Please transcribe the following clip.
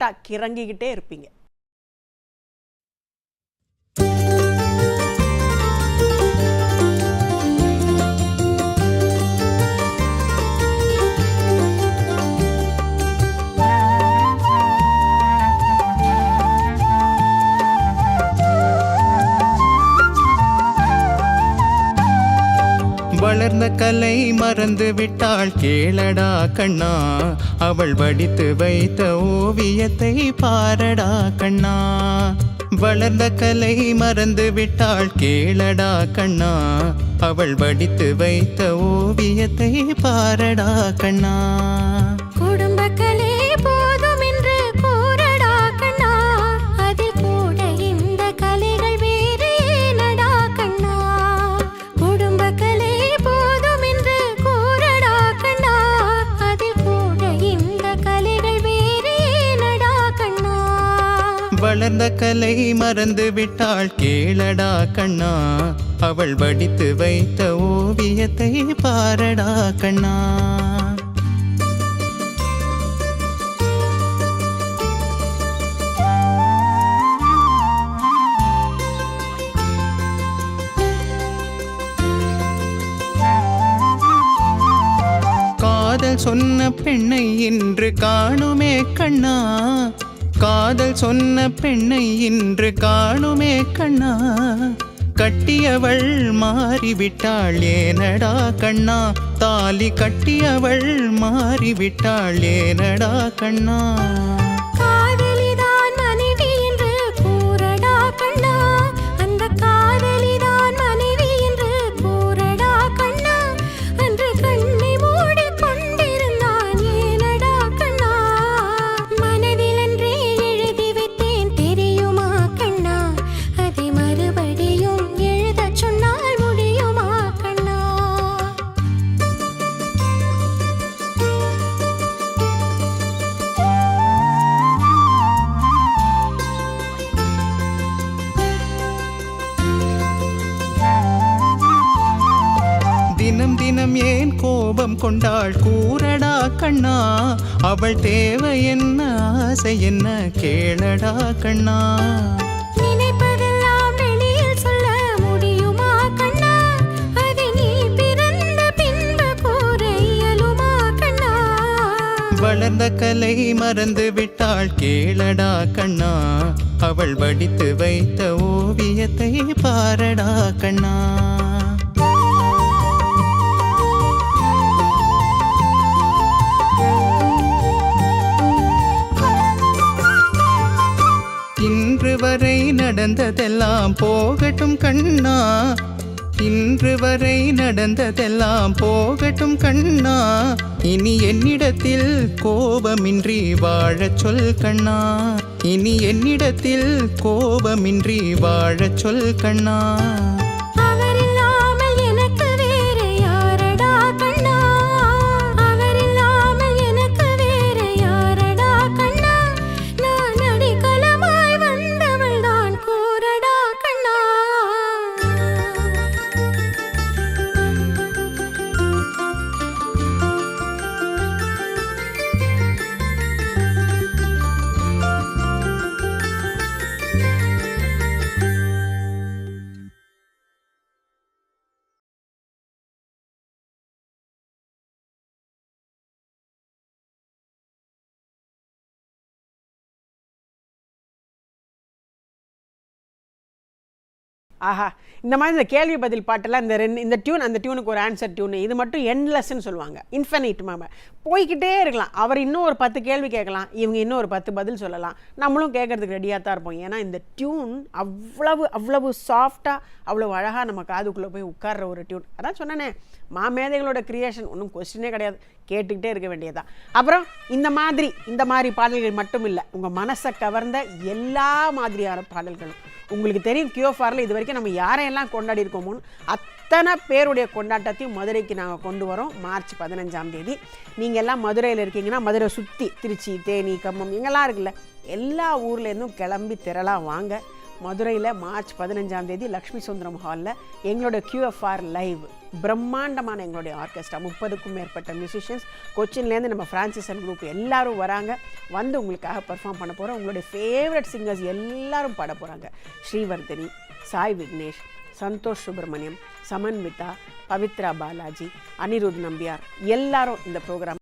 கரெக்டாக கிறங்கிக்கிட்டே இருப்பீங்க. வளர்ந்த கலை மறந்து விட்டாள் கேளடா கண்ணா, அவள் வடித்து வைத்த ஓவியத்தை பாரடா கண்ணா. வளர்ந்த கலை மறந்து விட்டாள் கேளடா கண்ணா, அவள் வடித்து வைத்த ஓவியத்தை பாரடா கண்ணா. குடும்ப கலை போதும் என்று கூறடா கண்ணா, அதில் கூட இந்த கலைகள் வேறு ஏனடா கண்ணா. குடும்ப கலை போதும் என்று கூறடா கண்ணா, அதில் கூட இந்த கலைகள் வேறு ஏனடா கண்ணா. வளர்ந்த கலை மறந்து விட்டாள் கேளடா கண்ணா, அவள் வடித்து வைத்த ஓவியத்தை பாரடா கண்ணா. காதல் சொன்ன பெண்ணை இன்று காணுமே கண்ணா, காதல் சொன்ன பெண்ணை இன்று காணுமே கண்ணா. கட்டியவள் மாறிவிட்டாள் ஏனடா கண்ணா, தாலி கட்டியவள் மாறிவிட்டாள் ஏனடா கண்ணா. காதலிதான் மனைவி என்று கூறடா கண்ணா, அந்த காதலிதான் மனைவி என்று கூறடா கண்ணா. அன்று கண்ணை மூடி கொண்டிருந்தான் ஏனடா கண்ணா. மனதில் அன்றே எழுதி வைத்தேன் தெரியுமா கண்ணா, அதை மறுபடியும் எழுதச் சொன்னால் முடியுமா கண்ணா. தினம் தினம் ஏன் கோபம் கொண்டாள் கூறடா கண்ணா, அவள் தேவை என்ன ஆசை என்ன கேளடா கண்ணா. நினைப்பதெல்லாம் வெளியில் சொல்ல முடியுமா கண்ணா, அதை நீ பிறந்த பின்பு கூற இயலுமா கண்ணா. வளர்ந்த கலை மறந்து விட்டாள் கேளடா கண்ணா, அவள் வடித்து வைத்த ஓவியத்தை பாரடா கண்ணா. இன்று வரை நடந்ததெல்லாம் போகட்டும் கண்ணா, இன்று வரை நடந்ததெல்லாம் போகட்டும் கண்ணா. இனி என்னிடத்தில் கோபமின்றி வாழச் சொல் கண்ணா, இனி என்னிடத்தில் கோபமின்றி வாழச் சொல் கண்ணா. அவரில்லாமல் எனக்கு வேறு யாரடா கண்ணா, அவரில்லாமல் எனக்கு வேறு யாரடா கண்ணா. நான் அடிக்கலமாய் வந்தவள் தான் கூறடா கண்ணா. ஆஹா, இந்த மாதிரி இந்த கேள்வி பதில் பாட்டெல்லாம் இந்த டியூன் அந்த டியூனுக்கு ஒரு ஆன்சர் டியூன், இது மட்டும் எண்ட்லெஸ்ன்னு சொல்லுவாங்க, இன்ஃபினிட் போய்கிட்டே இருக்கலாம். அவர் இன்னும் ஒரு 10 கேள்வி கேட்கலாம், இவங்க இன்னும் ஒரு 10 பதில் சொல்லலாம், நம்மளும் கேட்கறதுக்கு ரெடியாக தான் இருப்போம். ஏன்னா இந்த டியூன் அவ்வளவு சாஃப்டாக அவ்வளவு அழகாக நம்ம காதுக்குள்ளே போய் உட்கார்ற ஒரு டியூன். அதான் சொன்னேனே, மாமேதைகளோட கிரியேஷன், ஒன்றும் கொஸ்டினே கிடையாது, கேட்டுக்கிட்டே இருக்க வேண்டியதுதான். அப்புறம் இந்த மாதிரி பாடல்கள் மட்டும் இல்லை, உங்கள் மனசை கவர்ந்த எல்லா மாதிரியான பாடல்களும் உங்களுக்கு தெரியும். QFRல இது வரைக்கும் நம்ம யாரையெல்லாம் கொண்டாடி இருக்கோமோன்னு அத்தனை பேருடைய கொண்டாட்டத்தையும் மதுரைக்கு நாங்கள் கொண்டு வரோம். மார்ச் 15ஆம் தேதி நீங்கள் எல்லாம் மதுரையில் இருக்கீங்கன்னா, மதுரை சுற்றி திருச்சி, தேனி, கம்மம் எங்கெல்லாம் இருக்குல்ல, எல்லா ஊர்லேருந்தும் கிளம்பி திரளாக வாங்க. மதுரையில் மார்ச் 15ஆம் தேதி லக்ஷ்மி சுந்தரம் ஹாலில் எங்களோட QFR லைவ் பிரம்மாண்டமான எங்களுடைய ஆர்கெஸ்ட்ரா, 30க்கும் மேற்பட்ட மியூசிஷியன்ஸ், கொச்சின்லேருந்து நம்ம ஃப்ரான்சிஸ் அண்ட் குரூப் எல்லாரும் வராங்க. வந்து உங்களுக்காக பெர்ஃபார்ம் பண்ண போகிறோம். உங்களுடைய ஃபேவரட் சிங்கர்ஸ் எல்லாரும் பாட போகிறாங்க. ஸ்ரீவர்தினி, சாய் விக்னேஷ், சந்தோஷ் சுப்ரமணியம், சமன்விதா, பவித்ரா பாலாஜி, அனிருத் நம்பியார் எல்லாரும் இந்த ப்ரோக்ராம்